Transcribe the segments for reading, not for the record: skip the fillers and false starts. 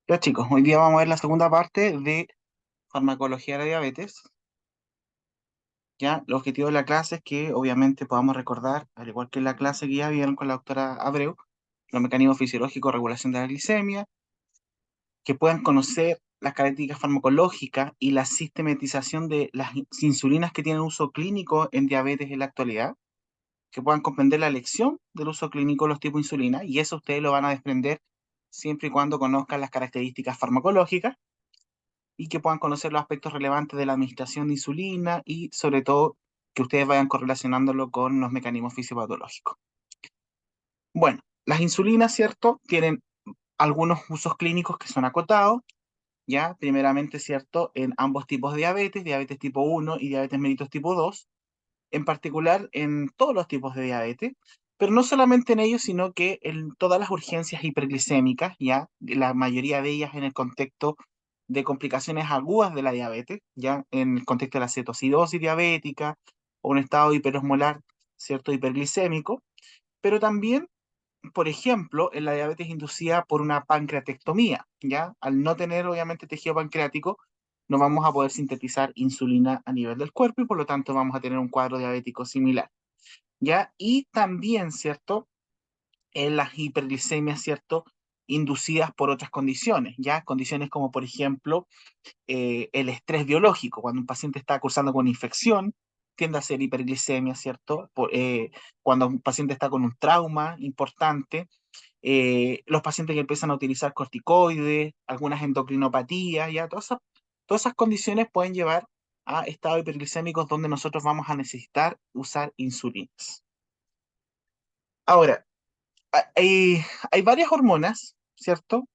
Ya chicos, hoy día vamos a ver la segunda parte de farmacología de la diabetes. Ya, el objetivo de la clase es que obviamente podamos recordar, al igual que en la clase que ya vieron con la doctora Abreu, los mecanismos fisiológicos de regulación de la glicemia, que puedan conocer las características farmacológicas y la sistematización de las insulinas que tienen uso clínico en diabetes en la actualidad, que puedan comprender la elección del uso clínico de los tipos de insulina, y eso ustedes lo van a desprender siempre y cuando conozcan las características farmacológicas y que puedan conocer los aspectos relevantes de la administración de insulina y sobre todo que ustedes vayan correlacionándolo con los mecanismos fisiopatológicos. Bueno, las insulinas, ¿cierto? Tienen algunos usos clínicos que son acotados, ¿ya? Primeramente, ¿cierto? En ambos tipos de diabetes, diabetes tipo 1 y diabetes mellitus tipo 2, en particular en todos los tipos de diabetes, pero no solamente en ellos, sino que en todas las urgencias hiperglicémicas, ya la mayoría de ellas en el contexto de complicaciones agudas de la diabetes, ya en el contexto de la cetocidosis diabética o un estado hiperosmolar, cierto, hiperglicémico, pero también, por ejemplo, en la diabetes inducida por una pancreatectomía, ya al no tener obviamente tejido pancreático, no vamos a poder sintetizar insulina a nivel del cuerpo y por lo tanto vamos a tener un cuadro diabético similar. ¿Ya? Y también, ¿cierto? En las hiperglicemias, ¿cierto? Inducidas por otras condiciones, ¿ya? Condiciones como, por ejemplo, el estrés biológico. Cuando un paciente está cursando con infección, tiende a ser hiperglicemia, ¿cierto? Cuando un paciente está con un trauma importante, los pacientes que empiezan a utilizar corticoides, algunas endocrinopatías, ¿ya? Todas esas condiciones pueden llevar a estados hiperglicémicos donde nosotros vamos a necesitar usar insulinas. Ahora, hay varias hormonas, ¿cierto?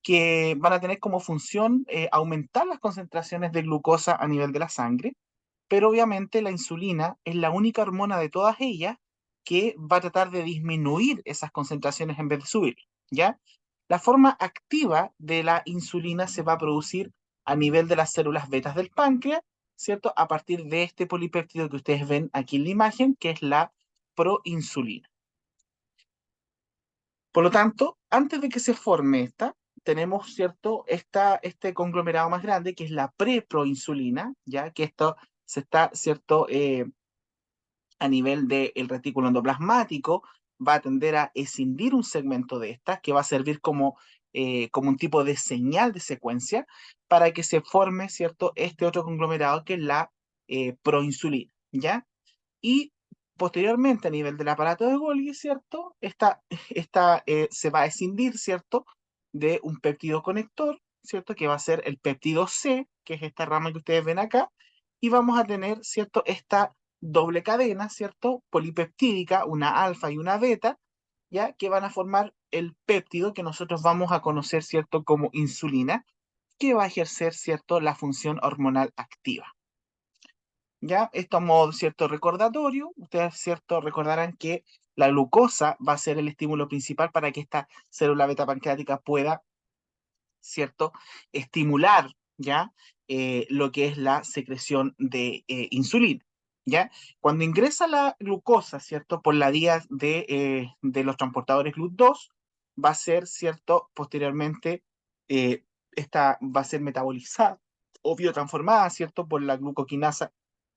Que van a tener como función aumentar las concentraciones de glucosa a nivel de la sangre, pero obviamente la insulina es la única hormona de todas ellas que va a tratar de disminuir esas concentraciones en vez de subir, ¿ya? La forma activa de la insulina se va a producir a nivel de las células betas del páncreas, ¿cierto? A partir de este polipéptido que ustedes ven aquí en la imagen, que es la proinsulina. Por lo tanto, antes de que se forme esta, tenemos, ¿cierto? Este conglomerado más grande, que es la preproinsulina, ya que esto se está, ¿cierto? A nivel del retículo endoplasmático, va a tender a escindir un segmento de esta, que va a servir como un tipo de señal de secuencia para que se forme, ¿cierto? Este otro conglomerado, que es la proinsulina, ¿ya? Y posteriormente, a nivel del aparato de Golgi, ¿cierto? Esta se va a escindir, ¿cierto? De un péptido conector, ¿cierto? Que va a ser el péptido C, que es esta rama que ustedes ven acá, y vamos a tener, ¿cierto? Esta doble cadena, ¿cierto? Polipeptídica, una alfa y una beta, ¿ya? Que van a formar el péptido que nosotros vamos a conocer, ¿cierto? Como insulina, que va a ejercer, ¿cierto? La función hormonal activa. ¿Ya? Esto a modo cierto recordatorio, ustedes cierto recordarán que la glucosa va a ser el estímulo principal para que esta célula beta pancreática pueda, cierto, estimular, ¿ya? Lo que es la secreción de insulina, ¿ya? Cuando ingresa la glucosa, ¿cierto? Por la vía de los transportadores GLUT2, va a ser, ¿cierto? Posteriormente, esta va a ser metabolizada o biotransformada, ¿cierto? Por la glucoquinasa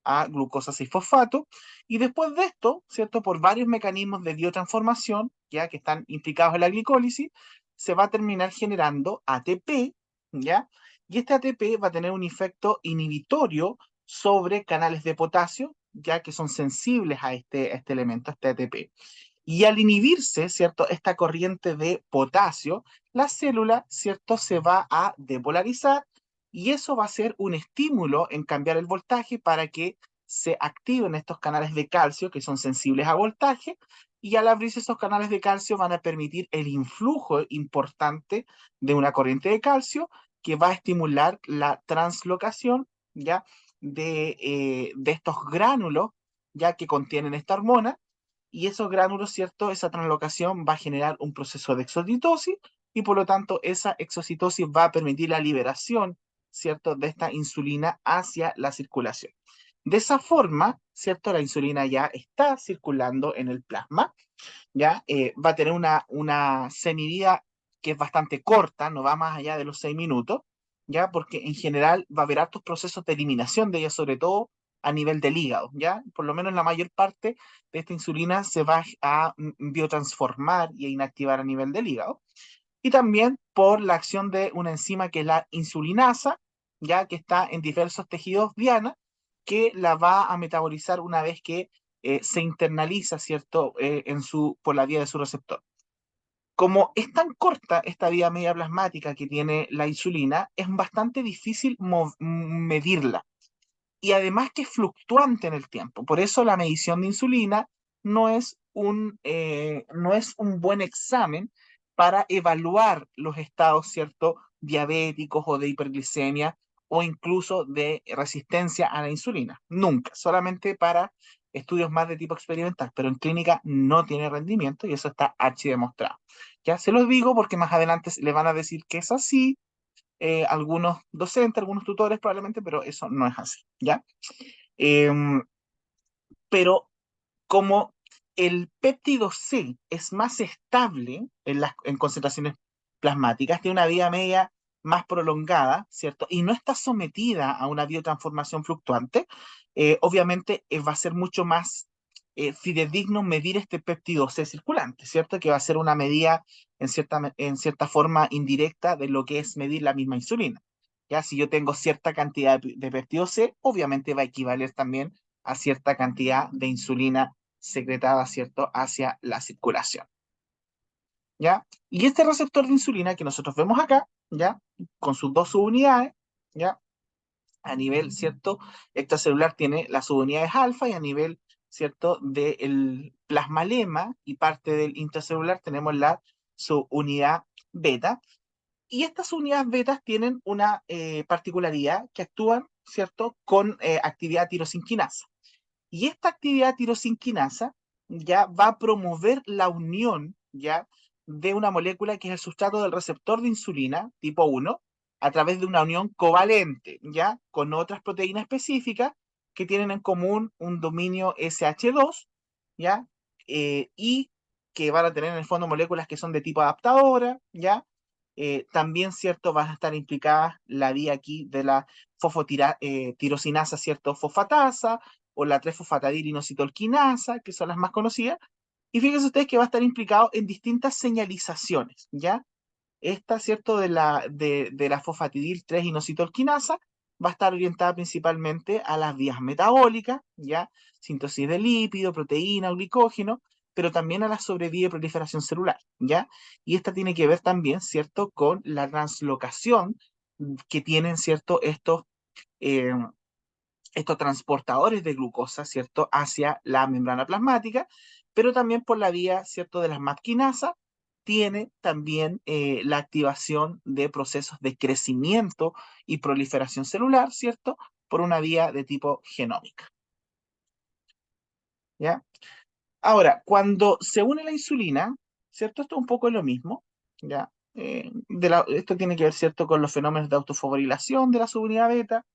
a glucosa 6-fosfato, y después de esto, ¿cierto? Por varios mecanismos de biotransformación, ya que están implicados en la glicólisis, se va a terminar generando ATP, ¿ya? Y este ATP va a tener un efecto inhibitorio sobre canales de potasio, ya que son sensibles a este elemento, a este ATP. Y al inhibirse, ¿cierto? Esta corriente de potasio, la célula, ¿cierto? Se va a depolarizar y eso va a ser un estímulo en cambiar el voltaje para que se activen estos canales de calcio que son sensibles a voltaje, y al abrirse esos canales de calcio van a permitir el influjo importante de una corriente de calcio que va a estimular la translocación, ¿ya? De estos gránulos, ya que contienen esta hormona, y esos gránulos, ¿cierto? Esa translocación va a generar un proceso de exocitosis y por lo tanto esa exocitosis va a permitir la liberación, ¿cierto? De esta insulina hacia la circulación. De esa forma, ¿cierto? La insulina ya está circulando en el plasma, ¿ya? Va a tener una semivida que es bastante corta, no va más allá de los 6 minutos, ¿ya? Porque en general va a haber hartos procesos de eliminación de ella, sobre todo a nivel del hígado, ¿ya? Por lo menos la mayor parte de esta insulina se va a biotransformar y a inactivar a nivel del hígado. Y también por la acción de una enzima que es la insulinasa, ya que está en diversos tejidos diana, que la va a metabolizar una vez que se internaliza, ¿cierto?, por la vía de su receptor. Como es tan corta esta vía media plasmática que tiene la insulina, es bastante difícil medirla y además que es fluctuante en el tiempo. Por eso la medición de insulina no es un buen examen para evaluar los estados, ¿cierto?, diabéticos o de hiperglicemia o incluso de resistencia a la insulina. Nunca, solamente para estudios más de tipo experimental, pero en clínica no tiene rendimiento y eso está demostrado. Ya se los digo porque más adelante le van a decir que es así, algunos docentes, algunos tutores probablemente, pero eso no es así, ¿ya? Em, pero como el péptido C es más estable en concentraciones plasmáticas, tiene una vida media más prolongada, ¿cierto? Y no está sometida a una biotransformación fluctuante, obviamente va a ser mucho más fidedigno medir este péptido C circulante, ¿cierto? Que va a ser una medida en cierta forma indirecta de lo que es medir la misma insulina. Ya, si yo tengo cierta cantidad de péptido C, obviamente va a equivaler también a cierta cantidad de insulina secretada, ¿cierto?, hacia la circulación, ¿ya? Y este receptor de insulina que nosotros vemos acá, ¿ya?, con sus dos subunidades, ¿ya?, a nivel, ¿cierto?, extracelular tiene las subunidades alfa y a nivel, ¿cierto?, del plasmalema y parte del intracelular tenemos la subunidad beta. Y estas unidades betas tienen una particularidad que actúan, ¿cierto?, con actividad tirosinquinasa. Y esta actividad tirosinquinasa ya va a promover la unión ya de una molécula que es el sustrato del receptor de insulina tipo 1 a través de una unión covalente ya con otras proteínas específicas que tienen en común un dominio SH2 ya y que van a tener en el fondo moléculas que son de tipo adaptadora ya. También, ¿cierto? Van a estar implicadas la vía aquí de la tirosinasa, ¿cierto? Fosfatasa, o la 3-fosfatidilinositolquinasa, que son las más conocidas. Y fíjense ustedes que va a estar implicado en distintas señalizaciones, ¿ya? Esta, ¿cierto? De la fosfatidil 3-inositolquinasa va a estar orientada principalmente a las vías metabólicas, ¿ya? Síntesis de lípido, proteína, glicógeno, pero también a la sobrevida y proliferación celular, ¿ya? Y esta tiene que ver también, ¿cierto? Con la translocación que tienen, ¿cierto? Eh, estos transportadores de glucosa, ¿cierto?, hacia la membrana plasmática, pero también por la vía, ¿cierto?, de las MAP quinasa, tiene también la activación de procesos de crecimiento y proliferación celular, ¿cierto?, por una vía de tipo genómica, ¿ya? Ahora, cuando se une la insulina, ¿cierto? Esto es un poco lo mismo, ¿ya? Esto tiene que ver, ¿cierto?, con los fenómenos de autofosforilación de la subunidad beta,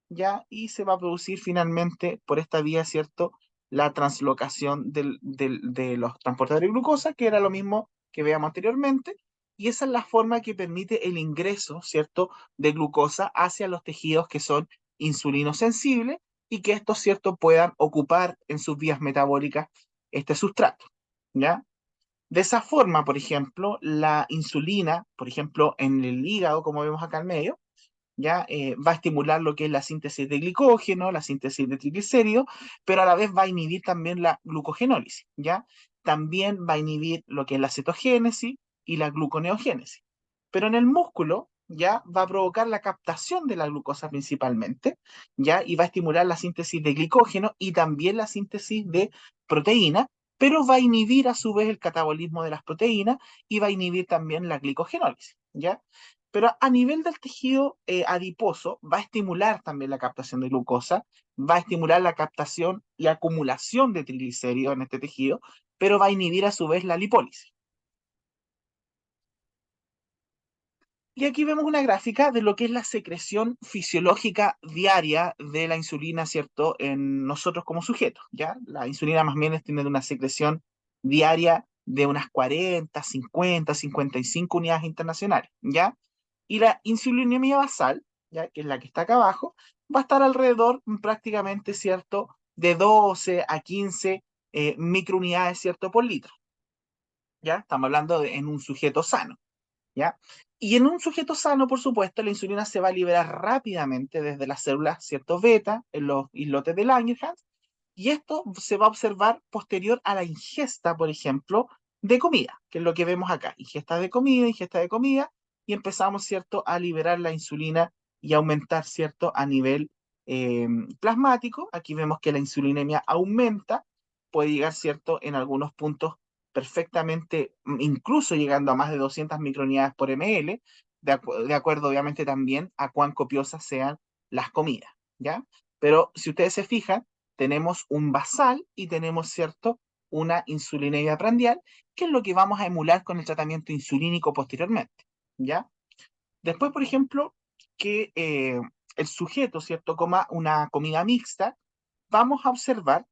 ¿ya? Y se va a producir finalmente por esta vía, ¿cierto?, la translocación de los transportadores de glucosa, que era lo mismo que veíamos anteriormente, y esa es la forma que permite el ingreso, ¿cierto?, de glucosa hacia los tejidos que son insulinosensibles y que estos, ¿cierto?, puedan ocupar en sus vías metabólicas este sustrato, ¿ya? De esa forma, por ejemplo, la insulina, por ejemplo, en el hígado, como vemos acá al medio, ya va a estimular lo que es la síntesis de glicógeno, la síntesis de triglicéridos, pero a la vez va a inhibir también la glucogenólisis, ¿ya? También va a inhibir lo que es la cetogénesis y la gluconeogénesis. Pero en el músculo, ya va a provocar la captación de la glucosa principalmente, ya, y va a estimular la síntesis de glicógeno y también la síntesis de proteína, pero va a inhibir a su vez el catabolismo de las proteínas y va a inhibir también la glicogenosis, ¿ya? Pero a nivel del tejido adiposo va a estimular también la captación de glucosa, va a estimular la captación y acumulación de triglicéridos en este tejido, pero va a inhibir a su vez la lipólisis. Y aquí vemos una gráfica de lo que es la secreción fisiológica diaria de la insulina, ¿cierto?, en nosotros como sujetos, ¿ya? La insulina más bien tiene una secreción diaria de unas 40, 50, 55 unidades internacionales, ¿ya? Y la insulinemia basal, ¿ya? Que es la que está acá abajo, va a estar alrededor prácticamente, ¿cierto? De 12 a 15 microunidades, ¿cierto? Por litro, ¿ya? Estamos hablando en un sujeto sano, ¿ya? Y en un sujeto sano, por supuesto, la insulina se va a liberar rápidamente desde las células, ¿cierto? Beta, en los islotes de Langerhans, y esto se va a observar posterior a la ingesta, por ejemplo, de comida, que es lo que vemos acá. Ingesta de comida, y empezamos, ¿cierto?, a liberar la insulina y aumentar, ¿cierto?, a nivel plasmático. Aquí vemos que la insulinemia aumenta, puede llegar, ¿cierto?, en algunos puntos perfectamente, incluso llegando a más de 200 microunidades por ml, de acuerdo obviamente también a cuán copiosas sean las comidas, ¿ya? Pero si ustedes se fijan, tenemos un basal y tenemos, ¿cierto?, una insulinemia prandial, que es lo que vamos a emular con el tratamiento insulínico posteriormente, ¿ya? Después, por ejemplo, que el sujeto, ¿cierto?, coma una comida mixta, vamos a observar,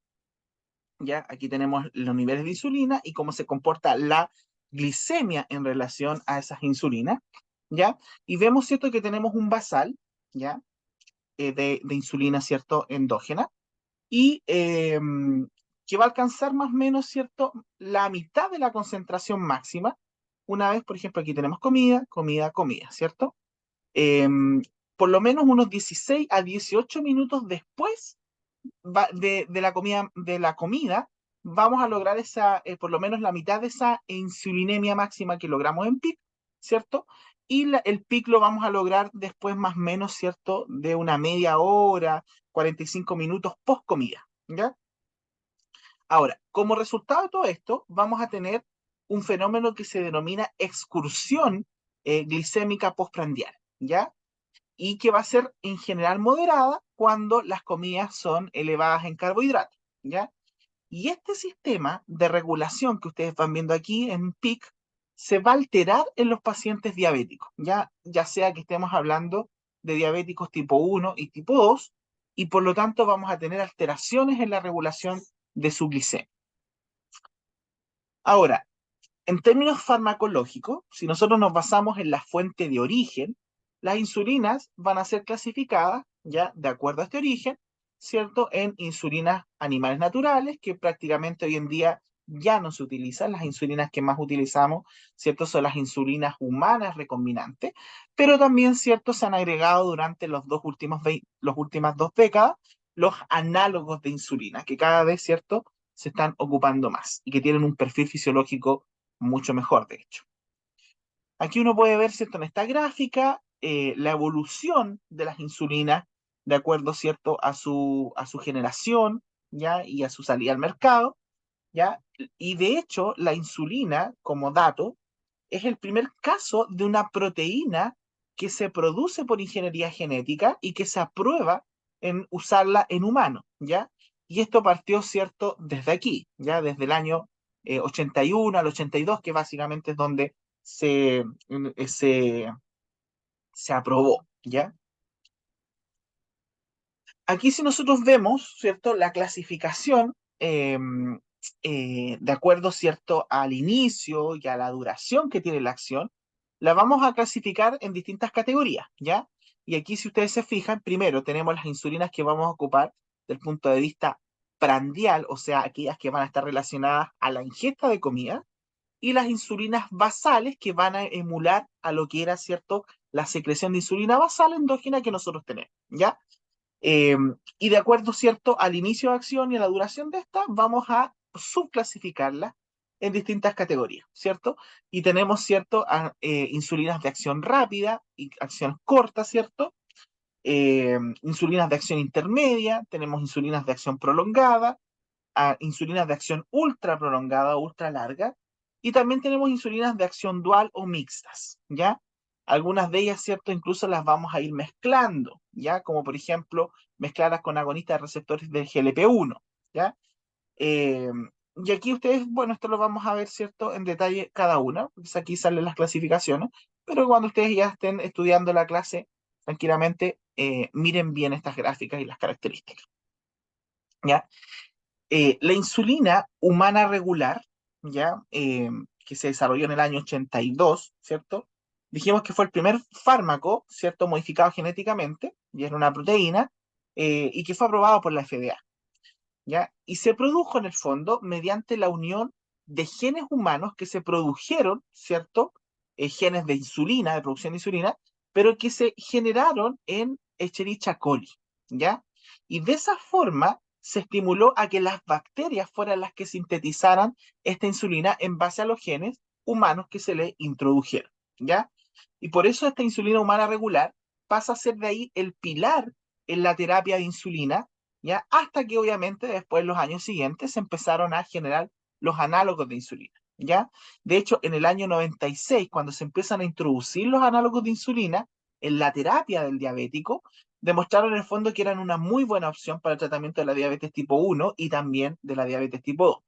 ¿ya? Aquí tenemos los niveles de insulina y cómo se comporta la glicemia en relación a esas insulinas, ¿ya? Y vemos, ¿cierto?, que tenemos un basal, ¿ya? De insulina, ¿cierto?, endógena, y que va a alcanzar más o menos, ¿cierto?, la mitad de la concentración máxima, una vez, por ejemplo, aquí tenemos comida, comida, comida, ¿cierto? Eh, por lo menos unos 16 a 18 minutos después de la comida, vamos a lograr esa, por lo menos la mitad de esa insulinemia máxima que logramos en pic, ¿cierto? Y el pic lo vamos a lograr después más o menos, ¿cierto? De una media hora, 45 minutos post comida, ¿ya? Ahora, como resultado de todo esto, vamos a tener un fenómeno que se denomina excursión glicémica postprandial, ¿ya? Y que va a ser en general moderada cuando las comidas son elevadas en carbohidratos, ¿ya? Y este sistema de regulación que ustedes van viendo aquí en PIC se va a alterar en los pacientes diabéticos, ya sea que estemos hablando de diabéticos tipo 1 y tipo 2, y por lo tanto vamos a tener alteraciones en la regulación de su glicemia. Ahora, en términos farmacológicos, si nosotros nos basamos en la fuente de origen, las insulinas van a ser clasificadas, ya de acuerdo a este origen, ¿cierto? En insulinas animales naturales, que prácticamente hoy en día ya no se utilizan. Las insulinas que más utilizamos, ¿cierto? Son las insulinas humanas recombinantes, pero también, ¿cierto? Se han agregado durante las últimas 2 décadas los análogos de insulina, que cada vez, ¿cierto? Se están ocupando más y que tienen un perfil fisiológico mucho mejor, de hecho. Aquí uno puede ver, ¿cierto?, en esta gráfica, la evolución de las insulinas de acuerdo, ¿cierto?, a su generación, ¿ya? Y a su salida al mercado, ¿ya? Y de hecho, la insulina, como dato, es el primer caso de una proteína que se produce por ingeniería genética y que se aprueba en usarla en humanos, ¿ya? Y esto partió, ¿cierto?, desde aquí, ¿ya? Desde el año 81 al 82, que básicamente es donde se, eh, se, se aprobó, ¿ya? Aquí si nosotros vemos, ¿cierto?, la clasificación de acuerdo, ¿cierto?, al inicio y a la duración que tiene la acción, la vamos a clasificar en distintas categorías, ¿ya? Y aquí si ustedes se fijan, primero tenemos las insulinas que vamos a ocupar del punto de vista prandial, o sea, aquellas que van a estar relacionadas a la ingesta de comida, y las insulinas basales que van a emular a lo que era, ¿cierto?, la secreción de insulina basal endógena que nosotros tenemos, ¿ya? Eh, y de acuerdo, ¿cierto?, al inicio de acción y a la duración de esta, vamos a subclasificarla en distintas categorías, ¿cierto? Y tenemos, ¿cierto?, insulinas de acción rápida y acción corta, ¿cierto? Insulinas de acción intermedia, tenemos insulinas de acción prolongada, insulinas de acción ultra prolongada o ultra larga, y también tenemos insulinas de acción dual o mixtas, ¿ya? Algunas de ellas, ¿cierto? Incluso las vamos a ir mezclando, ¿ya? Como por ejemplo, mezclarlas con agonistas de receptores del GLP-1, ¿ya? Eh, y aquí ustedes, bueno, esto lo vamos a ver, ¿cierto?, en detalle cada una, porque aquí salen las clasificaciones, pero cuando ustedes ya estén estudiando la clase, tranquilamente, miren bien estas gráficas y las características, ¿ya? La insulina humana regular, ¿ya? Que se desarrolló en el año 82, ¿cierto? Dijimos que fue el primer fármaco, ¿cierto? Modificado genéticamente, y era una proteína, y que fue aprobado por la FDA, ¿ya? Y se produjo en el fondo mediante la unión de genes humanos que se produjeron, ¿cierto? Genes de insulina, de producción de insulina, pero que se generaron en Escherichia coli, ¿ya? Y de esa forma se estimuló a que las bacterias fueran las que sintetizaran esta insulina en base a los genes humanos que se le introdujeron, ¿ya? Y por eso esta insulina humana regular pasa a ser de ahí el pilar en la terapia de insulina, ¿ya? Hasta que obviamente después, en los años siguientes, se empezaron a generar los análogos de insulina, ¿ya? De hecho, en el año 96, cuando se empiezan a introducir los análogos de insulina en la terapia del diabético, demostraron en el fondo que eran una muy buena opción para el tratamiento de la diabetes tipo 1 y también de la diabetes tipo 2,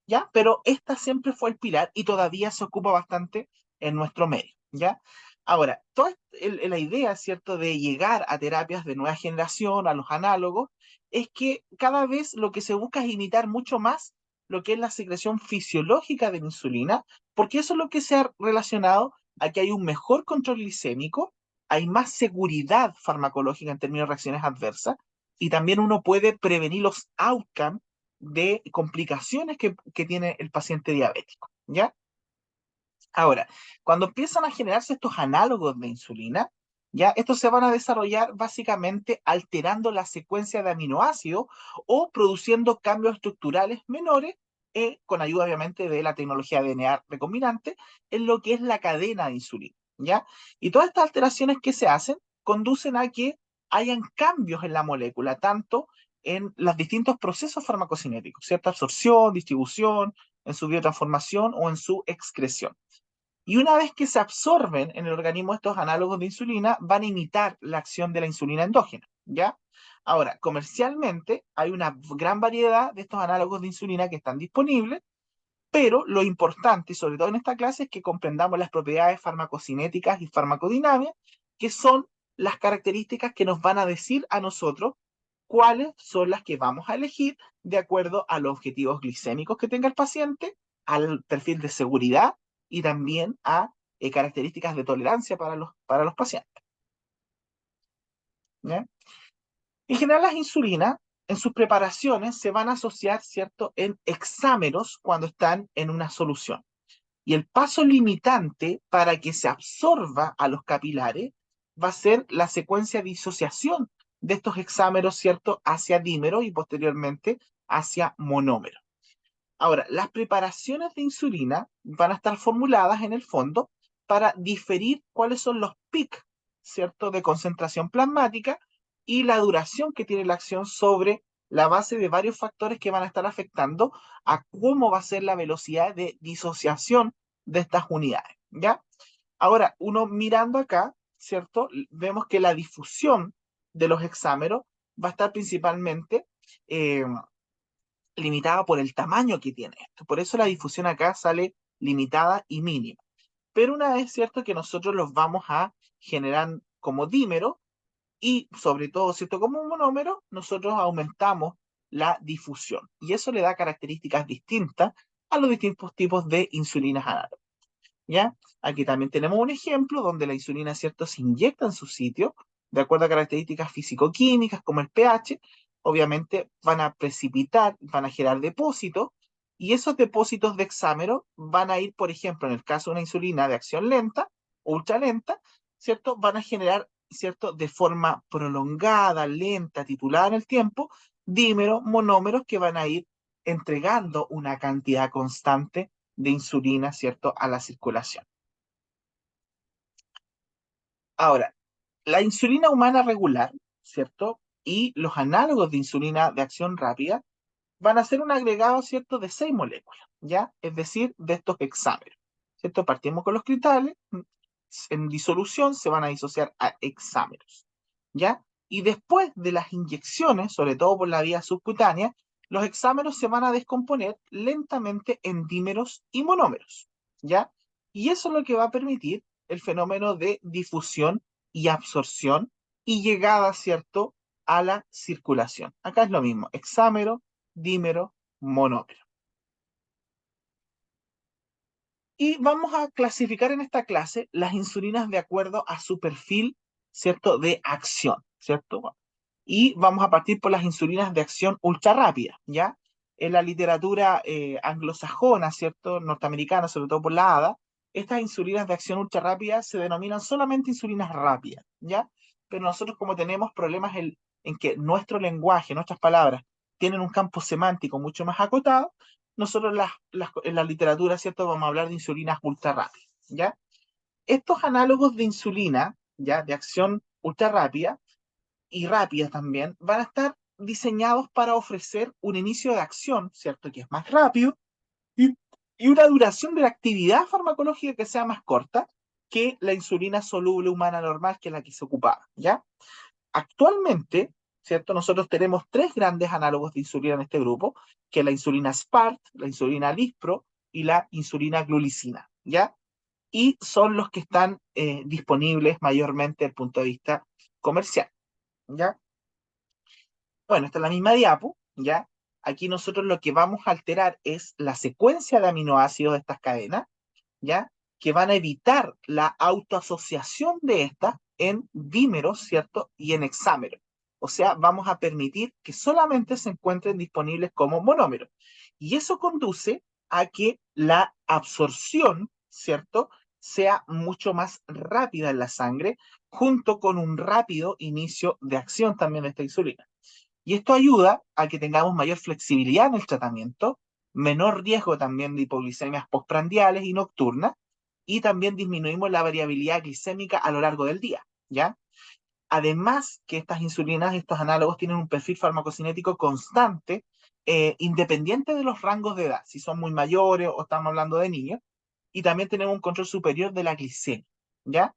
¿ya? Pero esta siempre fue el pilar y todavía se ocupa bastante en nuestro medio, ¿ya? Ahora, toda la idea, ¿cierto?, de llegar a terapias de nueva generación, a los análogos, es que cada vez lo que se busca es imitar mucho más lo que es la secreción fisiológica de la insulina, porque eso es lo que se ha relacionado a que hay un mejor control glicémico, hay más seguridad farmacológica en términos de reacciones adversas, y también uno puede prevenir los outcomes de complicaciones que tiene el paciente diabético, ¿ya? Ahora, cuando empiezan a generarse estos análogos de insulina, ya estos se van a desarrollar básicamente alterando la secuencia de aminoácidos o produciendo cambios estructurales menores, con ayuda obviamente de la tecnología DNA recombinante, en lo que es la cadena de insulina, ¿ya? Y todas estas alteraciones que se hacen conducen a que hayan cambios en la molécula, tanto en los distintos procesos farmacocinéticos, cierta absorción, distribución, en su biotransformación o en su excreción. Y una vez que se absorben en el organismo estos análogos de insulina, van a imitar la acción de la insulina endógena, ¿ya? Ahora, comercialmente hay una gran variedad de estos análogos de insulina que están disponibles, pero lo importante, sobre todo en esta clase, es que comprendamos las propiedades farmacocinéticas y farmacodinámicas, que son las características que nos van a decir a nosotros cuáles son las que vamos a elegir de acuerdo a los objetivos glicémicos que tenga el paciente, al perfil de seguridad y también a características de tolerancia para los pacientes, ¿ya? En general, las insulinas en sus preparaciones se van a asociar, ¿cierto?, en hexámeros cuando están en una solución. Y el paso limitante para que se absorba a los capilares va a ser la secuencia de disociación de estos hexámeros, ¿cierto?, hacia dímeros y posteriormente hacia monómeros. Ahora, las preparaciones de insulina van a estar formuladas en el fondo para diferir cuáles son los picos, ¿cierto?, de concentración plasmática y la duración que tiene la acción sobre la base de varios factores que van a estar afectando a cómo va a ser la velocidad de disociación de estas unidades, ¿ya? Ahora, uno mirando acá, ¿cierto? Vemos que la difusión de los hexámeros va a estar principalmente eh, limitada por el tamaño que tiene esto. Por eso la difusión acá sale limitada y mínima. Pero una vez cierto que nosotros los vamos a generar como dímero y sobre todo, ¿cierto?, como un monómero, nosotros aumentamos la difusión. Y eso le da características distintas a los distintos tipos de insulinas análogas, ¿ya? Aquí también tenemos un ejemplo donde la insulina, ¿cierto?, se inyecta en su sitio, de acuerdo a características físico-químicas como el pH, obviamente van a precipitar, van a generar depósitos, y esos depósitos de hexámero van a ir, por ejemplo, en el caso de una insulina de acción lenta, ultra lenta, ¿cierto?, van a generar, ¿cierto?, de forma prolongada, lenta, titulada en el tiempo, dímeros, monómeros que van a ir entregando una cantidad constante de insulina, ¿cierto?, a la circulación. Ahora, la insulina humana regular, ¿cierto? Y los análogos de insulina de acción rápida van a ser un agregado, ¿cierto?, de 6 moléculas, ¿ya? Es decir, de estos hexámeros, ¿cierto? Partimos con los cristales, en disolución se van a disociar a hexámeros, ¿ya? Y después de las inyecciones, sobre todo por la vía subcutánea, los hexámeros se van a descomponer lentamente en dímeros y monómeros, ¿ya? Y eso es lo que va a permitir el fenómeno de difusión y absorción y llegada, ¿cierto?, a la circulación. Acá es lo mismo, hexámero, dímero, monómero. Y vamos a clasificar en esta clase las insulinas de acuerdo a su perfil, ¿cierto?, de acción, ¿cierto? Y vamos a partir por las insulinas de acción ultra rápida, ¿ya? En la literatura anglosajona, ¿cierto?, norteamericana, sobre todo por la ADA, estas insulinas de acción ultra rápida se denominan solamente insulinas rápidas, ¿ya? Pero nosotros como tenemos problemas en que nuestro lenguaje, nuestras palabras, tienen un campo semántico mucho más acotado, nosotros en la literatura, ¿cierto?, vamos a hablar de insulinas ultra rápidas, ¿ya? Estos análogos de insulina, ¿ya?, de acción ultra rápida y rápida también, van a estar diseñados para ofrecer un inicio de acción, ¿cierto?, que es más rápido y, y una duración de la actividad farmacológica que sea más corta que la insulina soluble humana normal, que es la que se ocupaba, ¿ya? Actualmente, ¿cierto? Nosotros tenemos tres grandes análogos de insulina en este grupo, que es la insulina SPART, la insulina Lispro y la insulina glulicina, ¿ya? Y son los que están disponibles mayormente desde el punto de vista comercial, ¿ya? Bueno, esta es la misma diapo, ¿ya? Aquí nosotros lo que vamos a alterar es la secuencia de aminoácidos de estas cadenas, ¿ya? Que van a evitar la autoasociación de estas en dímeros, ¿cierto? Y en hexámeros. O sea, vamos a permitir que solamente se encuentren disponibles como monómeros. Y eso conduce a que la absorción, ¿cierto?, sea mucho más rápida en la sangre, junto con un rápido inicio de acción también de esta insulina. Y esto ayuda a que tengamos mayor flexibilidad en el tratamiento, menor riesgo también de hipoglicemias postprandiales y nocturnas, y también disminuimos la variabilidad glicémica a lo largo del día, ¿ya? Además que estas insulinas, estos análogos tienen un perfil farmacocinético constante, independiente de los rangos de edad, si son muy mayores o estamos hablando de niños, y también tenemos un control superior de la glicemia, ¿ya?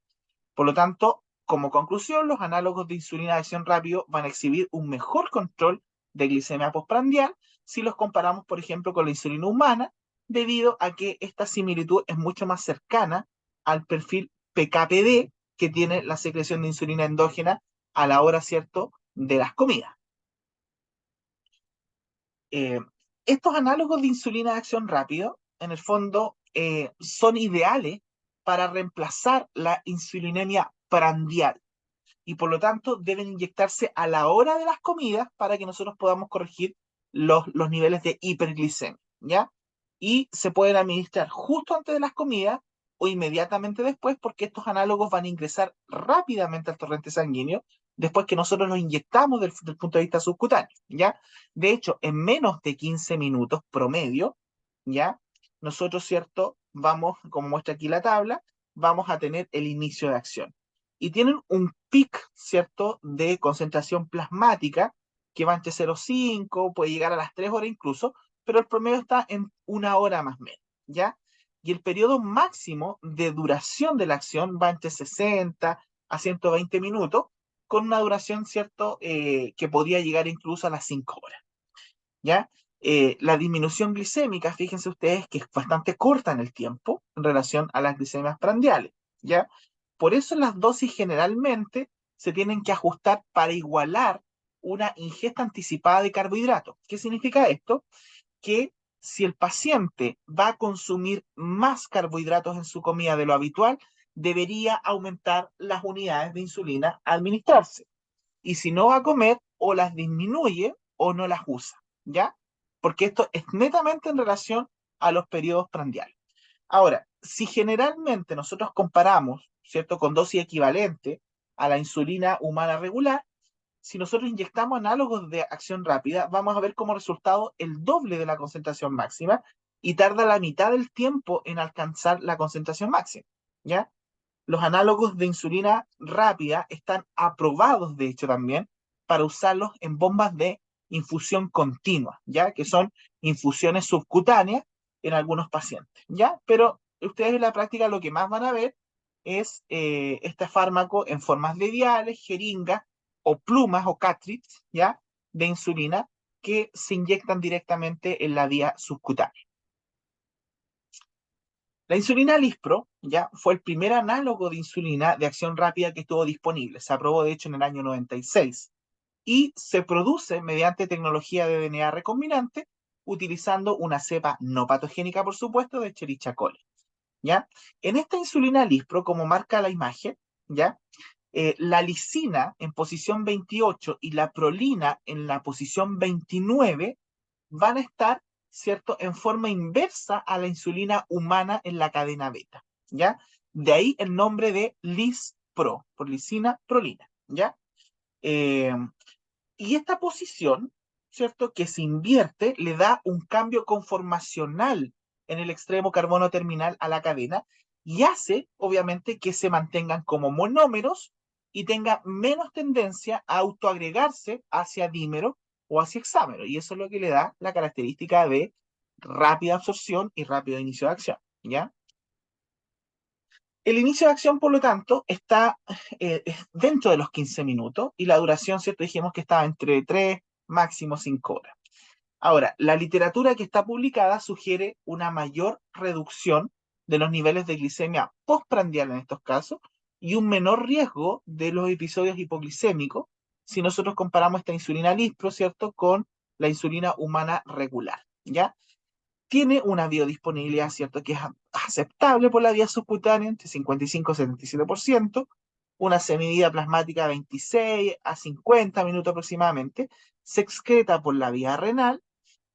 Por lo tanto, como conclusión, los análogos de insulina de acción rápido van a exhibir un mejor control de glicemia postprandial si los comparamos, por ejemplo, con la insulina humana, debido a que esta similitud es mucho más cercana al perfil PKPD que tiene la secreción de insulina endógena a la hora, ¿cierto?, de las comidas. Eh, Estos análogos de insulina de acción rápido, en el fondo, son ideales para reemplazar la insulinemia prandial y por lo tanto deben inyectarse a la hora de las comidas para que nosotros podamos corregir los niveles de hiperglicemia, ¿ya? Y se pueden administrar justo antes de las comidas o inmediatamente después porque estos análogos van a ingresar rápidamente al torrente sanguíneo después que nosotros los inyectamos del punto de vista subcutáneo, ¿ya? De hecho, en menos de 15 minutos promedio, ¿ya? Nosotros, ¿cierto? Vamos, como muestra aquí la tabla, vamos a tener el inicio de acción y tienen un pic, ¿cierto?, de concentración plasmática que va entre 0,5, puede llegar a las 3 horas incluso, pero el promedio está en 1 hora más o menos, ¿ya? Y el periodo máximo de duración de la acción va entre 60 a 120 minutos, con una duración, ¿cierto?, que podría llegar incluso a las 5 horas, ¿ya? La disminución glicémica, fíjense ustedes que es bastante corta en el tiempo en relación a las glicemias prandiales, ¿ya? Por eso las dosis generalmente se tienen que ajustar para igualar una ingesta anticipada de carbohidratos. ¿Qué significa esto? Que si el paciente va a consumir más carbohidratos en su comida de lo habitual, debería aumentar las unidades de insulina a administrarse. Y si no va a comer, o las disminuye o no las usa, ¿ya? Porque esto es netamente en relación a los periodos prandiales. Ahora, si generalmente nosotros comparamos, ¿cierto?, con dosis equivalente a la insulina humana regular, si nosotros inyectamos análogos de acción rápida, vamos a ver como resultado el doble de la concentración máxima y tarda la mitad del tiempo en alcanzar la concentración máxima, ¿ya? Los análogos de insulina rápida están aprobados, de hecho, también para usarlos en bombas de infusión continua, ¿ya? Que son infusiones subcutáneas en algunos pacientes, ¿ya? Pero ustedes en la práctica lo que más van a ver es este fármaco en formas de viales, jeringas o plumas o cartridges, ¿ya? De insulina que se inyectan directamente en la vía subcutánea. La insulina Lispro ya fue el primer análogo de insulina de acción rápida que estuvo disponible. Se aprobó de hecho en el año 96 y se produce mediante tecnología de DNA recombinante utilizando una cepa no patogénica, por supuesto, de Escherichia coli. ¿ya? En esta insulina lispro, como marca la imagen, ¿ya? La lisina en posición 28 y la prolina en la posición 29 van a estar, ¿cierto?, en forma inversa a la insulina humana en la cadena beta, ¿ya? De ahí el nombre de lispro, por lisina prolina, ¿ya? Eh, y esta posición, ¿cierto?, que se invierte, le da un cambio conformacional en el extremo carbono terminal a la cadena y hace, obviamente, que se mantengan como monómeros y tenga menos tendencia a autoagregarse hacia dímero o hacia hexámero. Y eso es lo que le da la característica de rápida absorción y rápido inicio de acción, ¿ya? El inicio de acción, por lo tanto, está dentro de los 15 minutos y la duración, ¿cierto? Dijimos que estaba entre 3, máximo 5 horas. Ahora, la literatura que está publicada sugiere una mayor reducción de los niveles de glicemia postprandial en estos casos y un menor riesgo de los episodios hipoglicémicos si nosotros comparamos esta insulina lispro, ¿cierto?, con la insulina humana regular, ¿ya? Tiene una biodisponibilidad, ¿cierto?, que es aceptable por la vía subcutánea, entre 55 y 77%, una semivida plasmática de 26 a 50 minutos aproximadamente, se excreta por la vía renal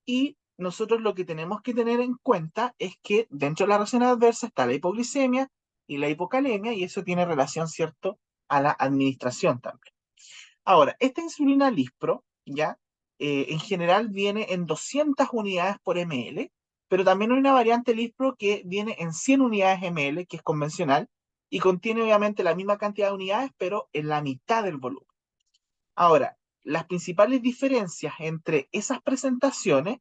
y nosotros lo que tenemos que tener en cuenta es que dentro de la reacción adversa está la hipoglicemia y la hipocalemia y eso tiene relación, ¿cierto?, a la administración también. Ahora, esta insulina Lispro, ¿ya? En general viene en 200 unidades por ml, pero también hay una variante Lispro que viene en 100 unidades ml, que es convencional, y contiene obviamente la misma cantidad de unidades, pero en la mitad del volumen. Ahora, las principales diferencias entre esas presentaciones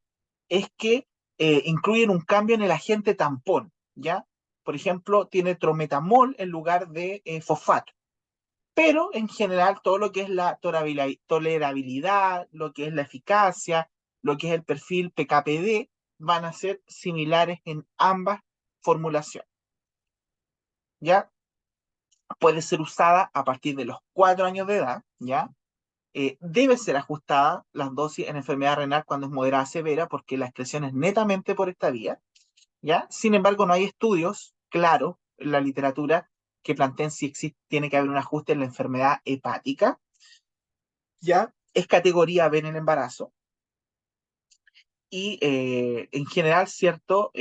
es que incluyen un cambio en el agente tampón, ¿ya? Por ejemplo, tiene trometamol en lugar de fosfato, pero en general todo lo que es la tolerabilidad, lo que es la eficacia, lo que es el perfil PKPD, van a ser similares en ambas formulaciones. ¿Ya? Puede ser usada a partir de los 4 años de edad, ¿ya? Debe ser ajustada las dosis en enfermedad renal cuando es moderada severa, porque la excreción es netamente por esta vía, ¿ya? Sin embargo, no hay estudios claros en la literatura que planteen si existe, tiene que haber un ajuste en la enfermedad hepática, ¿ya? Es categoría B en el embarazo. Y en general, ¿cierto?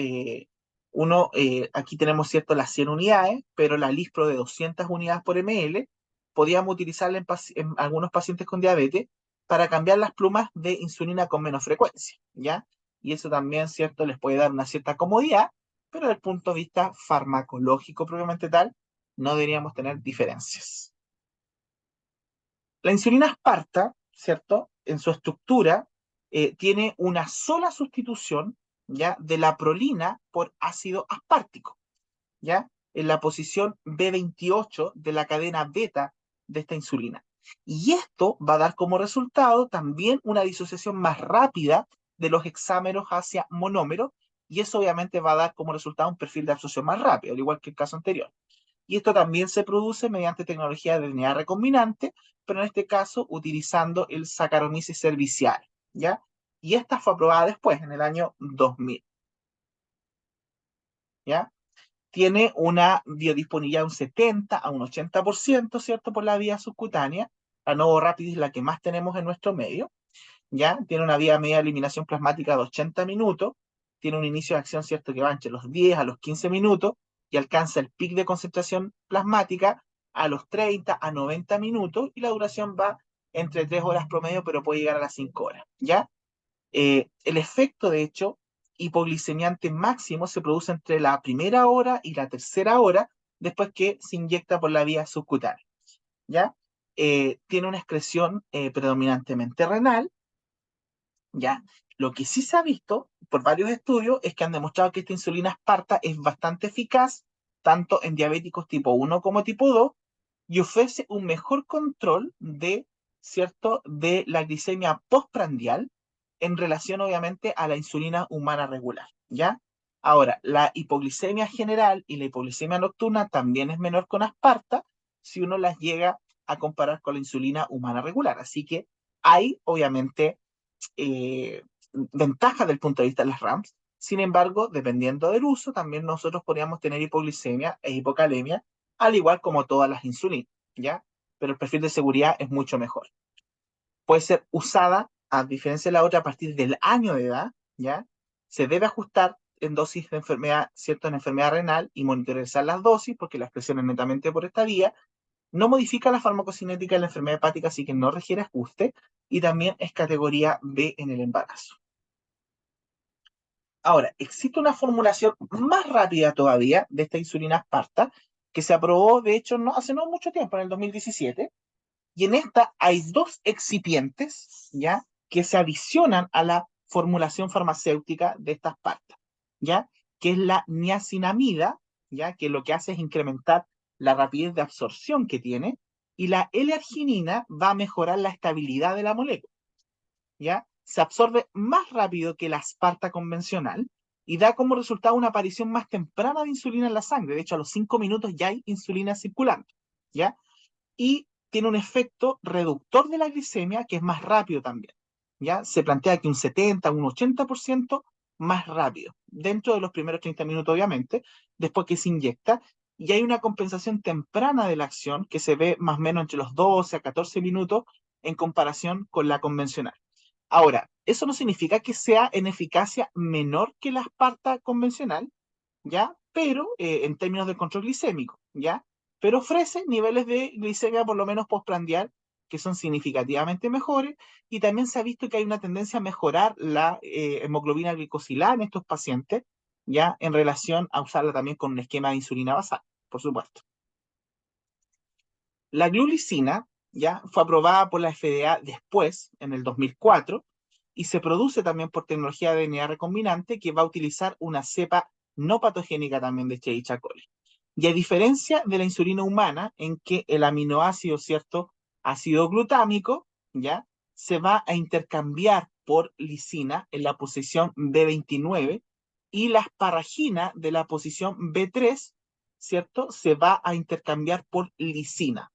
Aquí tenemos, ¿cierto?, las 100 unidades, pero la Lispro de 200 unidades por ml, podíamos utilizarla en algunos pacientes con diabetes para cambiar las plumas de insulina con menos frecuencia, ¿ya? Y eso también, ¿cierto?, les puede dar una cierta comodidad, pero desde el punto de vista farmacológico propiamente tal, no deberíamos tener diferencias. La insulina asparta, ¿cierto? En su estructura tiene una sola sustitución, ¿ya?, de la prolina por ácido aspártico, ¿ya? En la posición B28 de la cadena beta de esta insulina. Y esto va a dar como resultado también una disociación más rápida de los hexámeros hacia monómeros, y eso obviamente va a dar como resultado un perfil de absorción más rápido, al igual que el caso anterior. Y esto también se produce mediante tecnología de DNA recombinante, pero en este caso utilizando el Saccharomyces cerevisiae, ¿ya? Y esta fue aprobada después, en el año 2000, ¿ya? Tiene una biodisponibilidad de un 70 a un 80%, ¿cierto?, por la vía subcutánea. La Novo Rapid es la que más tenemos en nuestro medio, ¿ya? Tiene una vía media de eliminación plasmática de 80 minutos, tiene un inicio de acción, ¿cierto?, que va entre los 10 a los 15 minutos y alcanza el pic de concentración plasmática a los 30 a 90 minutos y la duración va entre 3 horas promedio, pero puede llegar a las 5 horas, ¿ya? El efecto, de hecho, hipoglicemiante máximo se produce entre la primera hora y la tercera hora después que se inyecta por la vía subcutánea, ¿ya? Tiene una excreción predominantemente renal, ¿ya? Lo que sí se ha visto por varios estudios es que han demostrado que esta insulina asparta es bastante eficaz, tanto en diabéticos tipo 1 como tipo 2, y ofrece un mejor control de, ¿cierto?, de la glicemia postprandial en relación, obviamente, a la insulina humana regular, ¿ya? Ahora, la hipoglicemia general y la hipoglicemia nocturna también es menor con asparta si uno las llega a comparar con la insulina humana regular. Así que hay, obviamente, ventajas del punto de vista de las RAMs, Sin embargo, dependiendo del uso, también nosotros podríamos tener hipoglicemia e hipocalemia, al igual como todas las insulinas, ¿ya? Pero el perfil de seguridad es mucho mejor. Puede ser usada, a diferencia de la otra, a partir del año de edad, ¿ya? Se debe ajustar en dosis de enfermedad, ¿cierto? En enfermedad renal y monitorizar las dosis, porque la expresión es netamente por esta vía. No modifica la farmacocinética de la enfermedad hepática, así que no requiere ajuste, y también es categoría B en el embarazo. Ahora, existe una formulación más rápida todavía de esta insulina Sparta, que se aprobó, de hecho, no, hace no mucho tiempo, en el 2017, y en esta hay dos excipientes, ¿ya? Que se adicionan a la formulación farmacéutica de esta Sparta, ¿ya? Que es la niacinamida, ¿ya? Que lo que hace es incrementar la rapidez de absorción que tiene, y la L-arginina va a mejorar la estabilidad de la molécula, ¿ya? Se absorbe más rápido que la asparta convencional y da como resultado una aparición más temprana de insulina en la sangre. De hecho, a los 5 minutos ya hay insulina circulando, ¿ya? Y tiene un efecto reductor de la glicemia que es más rápido también, ¿ya? Se plantea que un 70, un 80% más rápido, dentro de los primeros 30 minutos, obviamente, después que se inyecta, y hay una compensación temprana de la acción que se ve más o menos entre los 12 a 14 minutos en comparación con la convencional. Ahora, eso no significa que sea en eficacia menor que la asparta convencional, ¿ya? Pero en términos de control glicémico, ¿ya? Pero ofrece niveles de glicemia por lo menos postprandial que son significativamente mejores, y también se ha visto que hay una tendencia a mejorar la hemoglobina glicosilada en estos pacientes, ¿ya? En relación a usarla también con un esquema de insulina basal, por supuesto. La glulicina ya fue aprobada por la FDA después, en el 2004, y se produce también por tecnología de DNA recombinante que va a utilizar una cepa no patogénica también de Escherichia coli. Y a diferencia de la insulina humana, en que el aminoácido, ¿cierto? Ácido glutámico, ¿ya? Se va a intercambiar por lisina en la posición B29 y la asparagina de la posición B3, ¿cierto? Se va a intercambiar por lisina,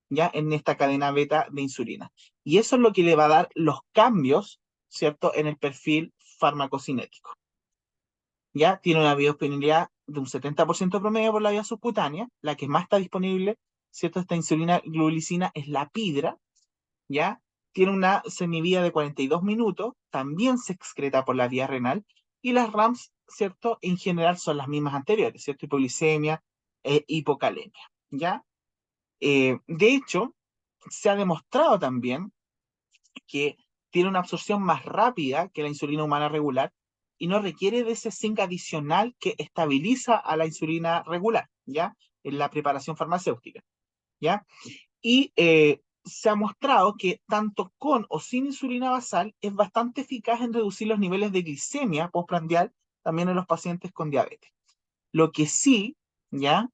¿ya? En esta cadena beta de insulina. Y eso es lo que le va a dar los cambios, ¿cierto? En el perfil farmacocinético. ¿Ya? Tiene una biodisponibilidad de un 70% promedio por la vía subcutánea, la que más está disponible, ¿cierto? Esta insulina glulicina es la Pidra, ¿ya? Tiene una semivía de 42 minutos, también se excreta por la vía renal, y las RAMs, ¿cierto? En general son las mismas anteriores, ¿cierto? Hipoglicemia e hipocalemia, ¿ya? De hecho, se ha demostrado también que tiene una absorción más rápida que la insulina humana regular y no requiere de ese zinc adicional que estabiliza a la insulina regular, ¿ya? En la preparación farmacéutica, ¿ya? Y se ha mostrado que tanto con o sin insulina basal es bastante eficaz en reducir los niveles de glicemia postprandial también en los pacientes con diabetes. Lo que sí, ¿ya?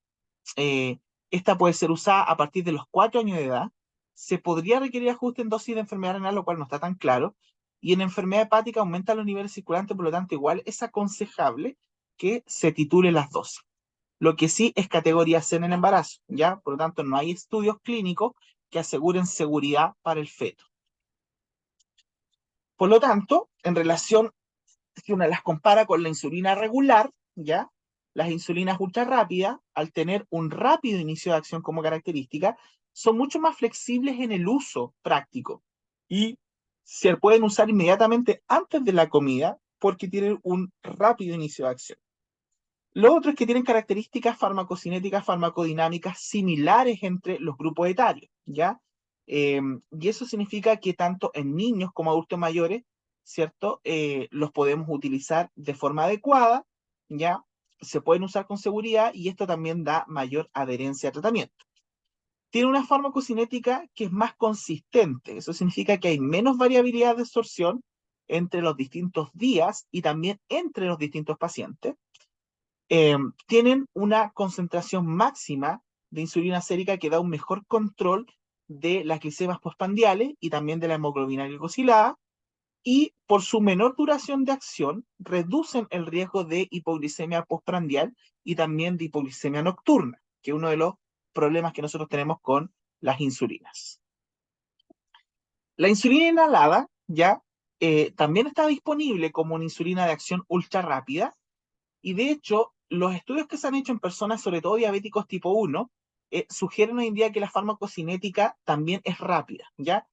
eh, esta puede ser usada a partir de los 4 años de edad. Se podría requerir ajuste en dosis de enfermedad renal, lo cual no está tan claro. Y en enfermedad hepática aumenta los niveles circulantes, por lo tanto, igual es aconsejable que se titule las dosis. Lo que sí es categoría C en el embarazo, ¿ya? Por lo tanto, no hay estudios clínicos que aseguren seguridad para el feto. Por lo tanto, en relación, si una las compara con la insulina regular, ¿ya? Las insulinas ultra rápidas, al tener un rápido inicio de acción como característica, son mucho más flexibles en el uso práctico y se pueden usar inmediatamente antes de la comida porque tienen un rápido inicio de acción. Lo otro es que tienen características farmacocinéticas, farmacodinámicas similares entre los grupos etarios, ¿ya? Y eso significa que tanto en niños como adultos mayores, ¿cierto? Los podemos utilizar de forma adecuada, ¿ya? Se pueden usar con seguridad y esto también da mayor adherencia al tratamiento. Tiene una farmacocinética que es más consistente, eso significa que hay menos variabilidad de absorción entre los distintos días y también entre los distintos pacientes. Tienen una concentración máxima de insulina sérica que da un mejor control de las glicemias postprandiales y también de la hemoglobina glicosilada, y por su menor duración de acción reducen el riesgo de hipoglicemia postprandial y también de hipoglicemia nocturna, que es uno de los problemas que nosotros tenemos con las insulinas. La insulina inhalada ya también está disponible como una insulina de acción ultra rápida y de hecho los estudios que se han hecho en personas, sobre todo diabéticos tipo 1, sugieren hoy en día que la farmacocinética también es rápida, ¿ya?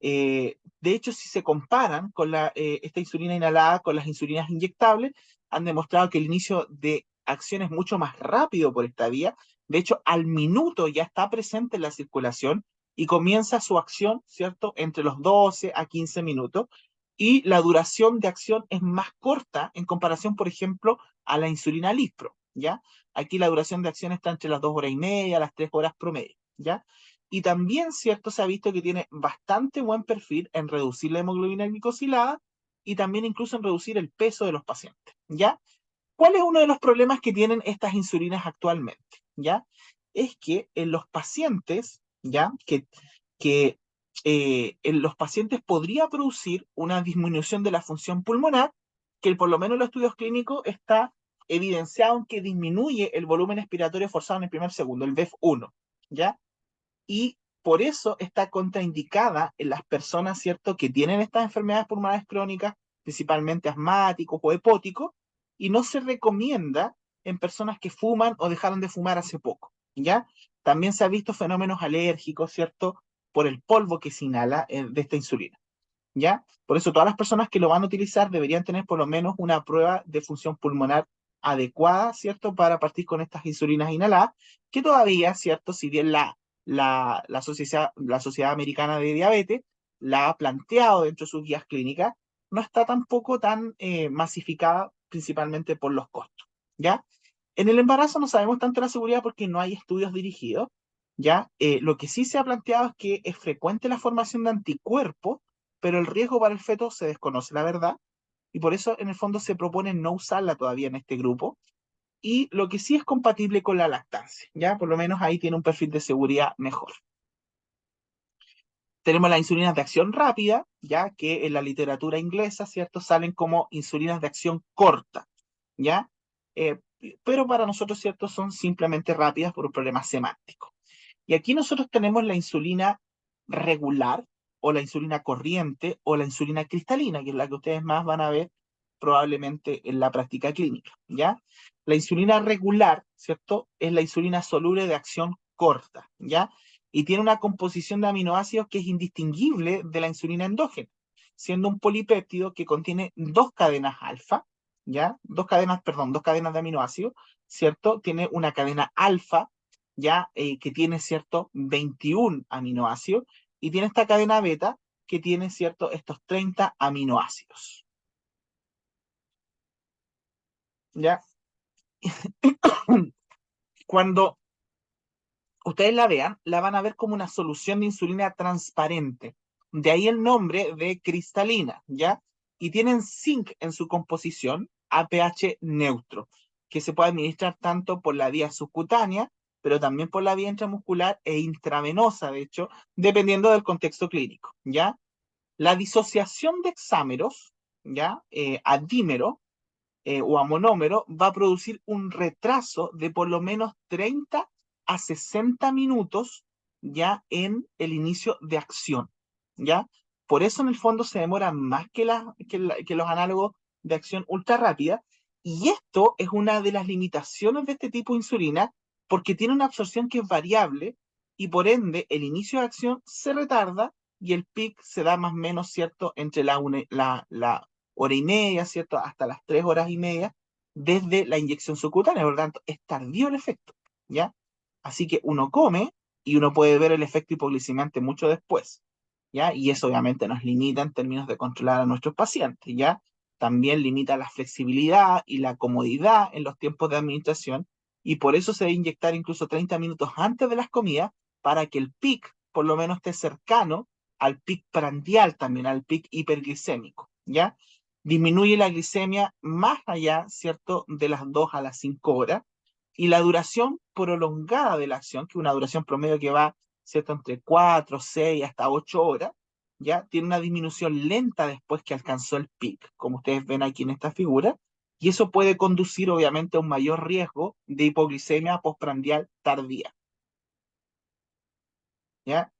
De hecho, si se comparan con esta insulina inhalada con las insulinas inyectables, han demostrado que el inicio de acción es mucho más rápido por esta vía. De hecho, al minuto ya está presente en la circulación y comienza su acción, ¿cierto?, entre los 12 a 15 minutos. Y la duración de acción es más corta en comparación, por ejemplo, a la insulina Lispro, ¿ya? Aquí la duración de acción está entre las 2 horas y media, las 3 horas promedio, ¿ya? Y también, cierto, se ha visto que tiene bastante buen perfil en reducir la hemoglobina glicosilada y también incluso en reducir el peso de los pacientes, ¿ya? ¿Cuál es uno de los problemas que tienen estas insulinas actualmente? ¿Ya? Es que en los pacientes, ¿ya? Que en los pacientes podría producir una disminución de la función pulmonar, que por lo menos en los estudios clínicos está evidenciado en que disminuye el volumen expiratorio forzado en el primer segundo, el VEF1, ¿ya? Y por eso está contraindicada en las personas, ¿cierto?, que tienen estas enfermedades pulmonares crónicas, principalmente asmáticos o hepóticos, y no se recomienda en personas que fuman o dejaron de fumar hace poco, ¿ya? También se ha visto fenómenos alérgicos, ¿cierto?, por el polvo que se inhala de esta insulina, ¿ya? Por eso todas las personas que lo van a utilizar deberían tener por lo menos una prueba de función pulmonar adecuada, ¿cierto?, para partir con estas insulinas inhaladas, que todavía, ¿cierto?, si bien la Sociedad Americana de Diabetes la ha planteado dentro de sus guías clínicas, no está tampoco tan masificada, principalmente por los costos, ¿ya? En el embarazo no sabemos tanto la seguridad porque no hay estudios dirigidos, ¿ya? Lo que sí se ha planteado es que es frecuente la formación de anticuerpos, pero el riesgo para el feto se desconoce, la verdad, y por eso en el fondo se propone no usarla todavía en este grupo, y lo que sí es compatible con la lactancia, ¿ya? Por lo menos ahí tiene un perfil de seguridad mejor. Tenemos las insulinas de acción rápida, ya que en la literatura inglesa, ¿cierto?, salen como insulinas de acción corta, ¿ya? Eh, pero para nosotros, ¿cierto?, son simplemente rápidas por un problema semántico. Y aquí nosotros tenemos la insulina regular o la insulina corriente o la insulina cristalina, que es la que ustedes más van a ver probablemente en la práctica clínica, ¿ya? La insulina regular, ¿cierto? Es la insulina soluble de acción corta, ¿ya? Y tiene una composición de aminoácidos que es indistinguible de la insulina endógena, siendo un polipéptido que contiene dos cadenas alfa, ¿ya? Dos cadenas de aminoácidos, ¿cierto? Tiene una cadena alfa ya que tiene cierto 21 aminoácidos y tiene esta cadena beta que tiene cierto estos 30 aminoácidos. ¿Ya? Cuando ustedes la vean, la van a ver como una solución de insulina transparente. De ahí el nombre de cristalina, ¿ya? Y tienen zinc en su composición a pH neutro, que se puede administrar tanto por la vía subcutánea, pero también por la vía intramuscular e intravenosa, de hecho, dependiendo del contexto clínico, ¿ya? La disociación de hexámeros, ¿ya? A dímero, o a monómero va a producir un retraso de por lo menos 30 a 60 minutos ya en el inicio de acción, ¿ya? Por eso en el fondo se demora más que los análogos de acción ultra rápida y esto es una de las limitaciones de este tipo de insulina porque tiene una absorción que es variable y por ende el inicio de acción se retarda y el pic se da más o menos, ¿cierto?, entre la hora y media, ¿cierto?, hasta las 3 horas y media desde la inyección subcutánea, por lo tanto, es tardío el efecto, ¿ya? Así que uno come y uno puede ver el efecto hipoglicemiante mucho después, ¿ya? Y eso obviamente nos limita en términos de controlar a nuestros pacientes, ¿ya? También limita la flexibilidad y la comodidad en los tiempos de administración y por eso se debe inyectar incluso 30 minutos antes de las comidas para que el pic por lo menos esté cercano al pic prandial también, al pic hiperglicémico, ¿ya? Disminuye la glicemia más allá, ¿cierto?, de las 2 a las 5 horas, y la duración prolongada de la acción, que es una duración promedio que va, ¿cierto?, entre 4, 6 hasta 8 horas, ya tiene una disminución lenta después que alcanzó el pic, como ustedes ven aquí en esta figura, y eso puede conducir obviamente a un mayor riesgo de hipoglicemia postprandial tardía, ¿ya?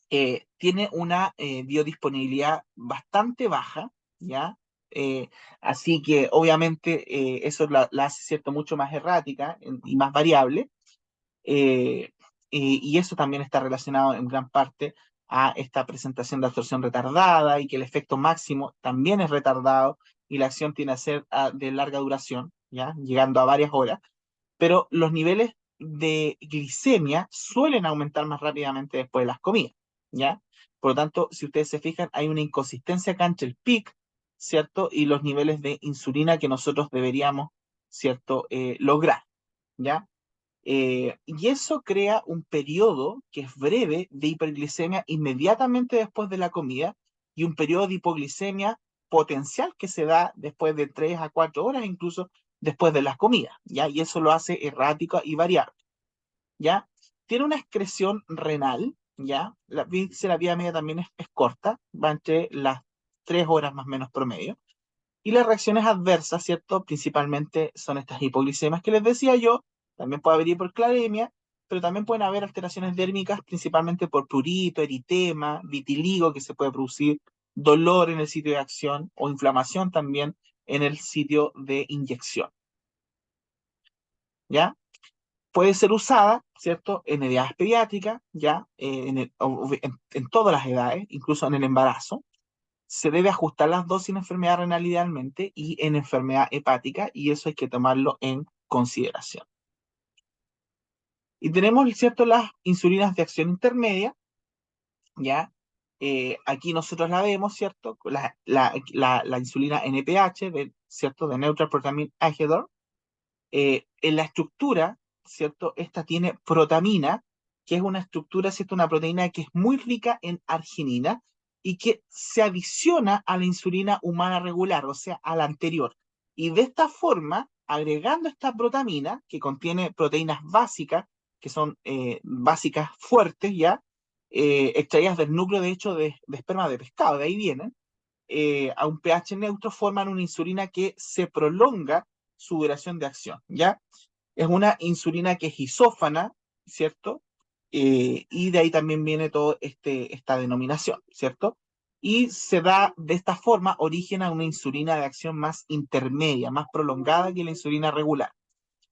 tiene una biodisponibilidad bastante baja, ¿ya? Eh, Así que obviamente eso la hace, ¿cierto?, mucho más errática y más variable, eh, y eso también está relacionado en gran parte a esta presentación de absorción retardada y que el efecto máximo también es retardado y la acción tiene a ser de larga duración, ¿ya? Llegando a varias horas, pero los niveles de glicemia suelen aumentar más rápidamente después de las comidas, ¿ya? Por lo tanto, si ustedes se fijan, hay una inconsistencia acá entre el pic, ¿cierto? Y los niveles de insulina que nosotros deberíamos, ¿cierto?, lograr, ¿ya? Y eso crea un periodo que es breve de hiperglicemia inmediatamente después de la comida y un periodo de hipoglicemia potencial que se da después de 3 a 4 horas, incluso después de las comidas, ¿ya? Y eso lo hace errático y variable, ¿ya? Tiene una excreción renal, ¿ya? La vía media también es corta, va entre las 3 horas más o menos promedio. Y las reacciones adversas, ¿cierto? Principalmente son estas hipoglicemias que les decía yo, también puede haber hiperclalemia, pero también pueden haber alteraciones dérmicas, principalmente por prurito, eritema, vitiligo que se puede producir, dolor en el sitio de acción o inflamación también en el sitio de inyección, ¿ya? Puede ser usada, ¿cierto?, en edades pediátricas, ¿ya? En todas las edades, incluso en el embarazo. Se debe ajustar las dosis en enfermedad renal idealmente y en enfermedad hepática, y eso hay que tomarlo en consideración. Y tenemos, ¿cierto?, las insulinas de acción intermedia, ¿ya? Aquí nosotros la vemos, ¿cierto? La insulina NPH, ¿cierto?, de Neutral Protamine Acidor. En la estructura, ¿cierto? Esta tiene protamina, que es una estructura, ¿cierto? Una proteína que es muy rica en arginina y que se adiciona a la insulina humana regular, o sea, a la anterior. Y de esta forma, agregando esta protamina, que contiene proteínas básicas, que son básicas fuertes ya, extraídas del núcleo, de hecho, de esperma de pescado, de ahí vienen, a un pH neutro, forman una insulina que se prolonga su duración de acción, ¿ya? Es una insulina que es isófana, ¿cierto? Y de ahí también viene toda esta denominación, ¿cierto? Y se da de esta forma origen a una insulina de acción más intermedia, más prolongada que la insulina regular.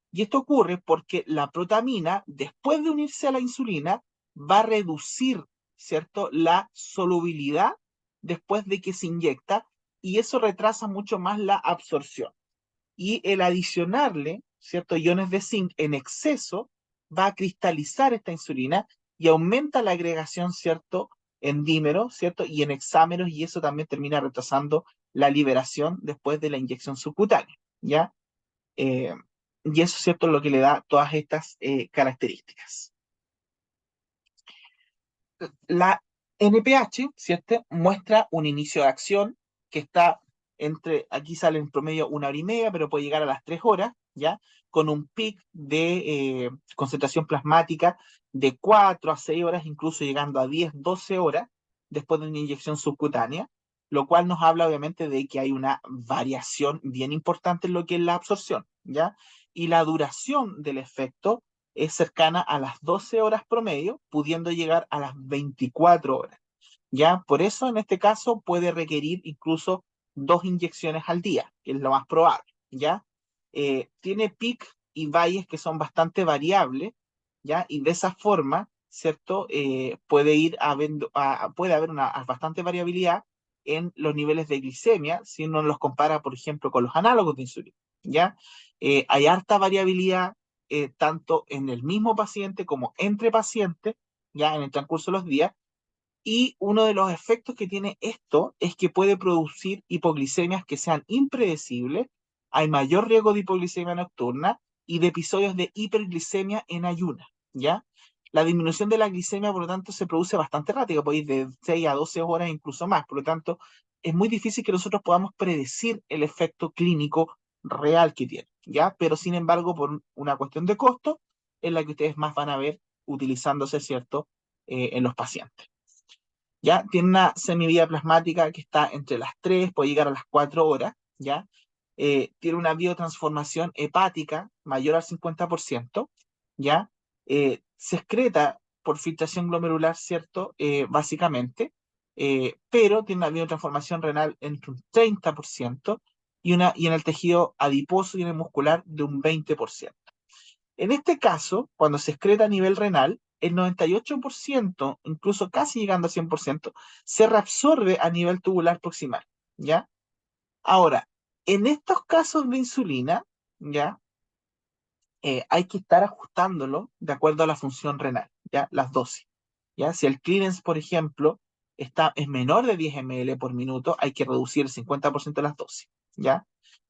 Y esto ocurre porque la protamina, después de unirse a la insulina, va a reducir, ¿cierto?, la solubilidad después de que se inyecta, y eso retrasa mucho más la absorción. Y el adicionarle, ¿cierto?, iones de zinc en exceso va a cristalizar esta insulina y aumenta la agregación, ¿cierto?, en dímeros, ¿cierto?, y en hexámeros, y eso también termina retrasando la liberación después de la inyección subcutánea, ¿ya? Eh, y eso, ¿cierto?, es lo que le da todas estas características. La NPH, ¿cierto?, muestra un inicio de acción que está aquí sale en promedio 1 hora y media, pero puede llegar a las 3 horas, ¿ya? Con un pic de concentración plasmática de 4 a 6 horas, incluso llegando a 10, 12 horas después de una inyección subcutánea, lo cual nos habla obviamente de que hay una variación bien importante en lo que es la absorción, ¿ya? Y la duración del efecto es cercana a las 12 horas promedio, pudiendo llegar a las 24 horas. ¿Ya? Por eso, en este caso, puede requerir incluso 2 inyecciones al día, que es lo más probable, ¿ya? Tiene pic y valles que son bastante variables, ¿ya? Y de esa forma, ¿cierto? Puede haber una bastante variabilidad en los niveles de glicemia si uno los compara, por ejemplo, con los análogos de insulina, ¿ya? Hay harta variabilidad tanto en el mismo paciente como entre pacientes, ya en el transcurso de los días, y uno de los efectos que tiene esto es que puede producir hipoglicemias que sean impredecibles, hay mayor riesgo de hipoglicemia nocturna y de episodios de hiperglicemia en ayunas, ¿ya? La disminución de la glicemia, por lo tanto, se produce bastante rápido, puede ir de 6 a 12 horas, incluso más. Por lo tanto, es muy difícil que nosotros podamos predecir el efecto clínico real que tiene, ¿ya? Pero, sin embargo, por una cuestión de costo, es la que ustedes más van a ver utilizándose, ¿cierto?, en los pacientes. ¿Ya? Tiene una semivida plasmática que está entre las 3, puede llegar a las 4 horas, ¿ya? Tiene una biotransformación hepática mayor al 50%, ¿ya? Se excreta por filtración glomerular, ¿cierto? Básicamente, pero tiene una biotransformación renal entre un 30% y en el tejido adiposo y en el muscular de un 20%. En este caso, cuando se excreta a nivel renal, el 98%, incluso casi llegando a 100%, se reabsorbe a nivel tubular proximal, ¿ya? Ahora, en estos casos de insulina, ¿ya? Hay que estar ajustándolo de acuerdo a la función renal, ¿ya? Las dosis, ¿ya? Si el clearance, por ejemplo, es menor de 10 ml por minuto, hay que reducir el 50% de las dosis, ¿ya?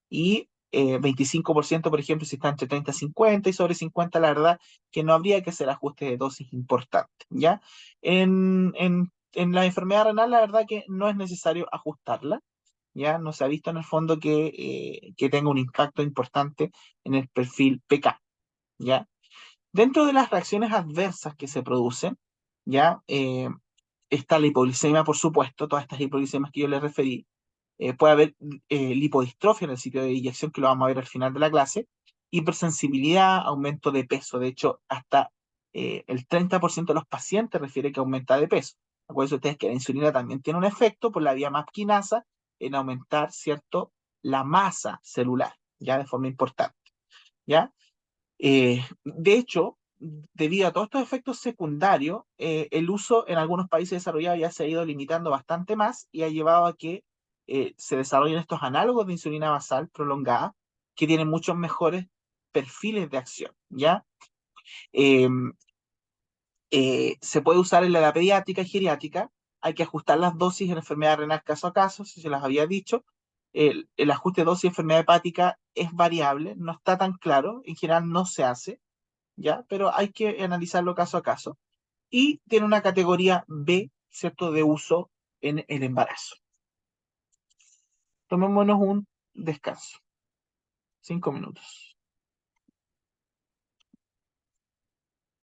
Y 25%, por ejemplo, si está entre 30 y 50 y sobre 50, la verdad que no habría que hacer ajustes de dosis importantes, ¿ya? En la enfermedad renal, la verdad que no es necesario ajustarla, ¿ya? No se ha visto en el fondo que tenga un impacto importante en el perfil PK, ¿ya? Dentro de las reacciones adversas que se producen, ¿ya? Está la hipoglicemia, por supuesto, todas estas hipoglicemias que yo les referí. Puede haber lipodistrofia en el sitio de inyección, que lo vamos a ver al final de la clase, hipersensibilidad, aumento de peso. De hecho, hasta el 30% de los pacientes refiere que aumenta de peso. Acuérdense ustedes que la insulina también tiene un efecto por la vía MAP quinasa en aumentar, ¿cierto?, la masa celular, ya de forma importante, ¿ya? De hecho, debido a todos estos efectos secundarios, el uso en algunos países desarrollados ya se ha ido limitando bastante más y ha llevado a que se desarrollen estos análogos de insulina basal prolongada que tienen muchos mejores perfiles de acción, ¿ya? Eh, Se puede usar en la edad pediátrica y geriátrica, hay que ajustar las dosis en enfermedad renal caso a caso, si se las había dicho. El ajuste de dosis de enfermedad hepática es variable, no está tan claro, en general no se hace, ¿ya? Pero hay que analizarlo caso a caso. Y tiene una categoría B, ¿cierto?, de uso en el embarazo. Tomémonos un descanso. 5 minutos.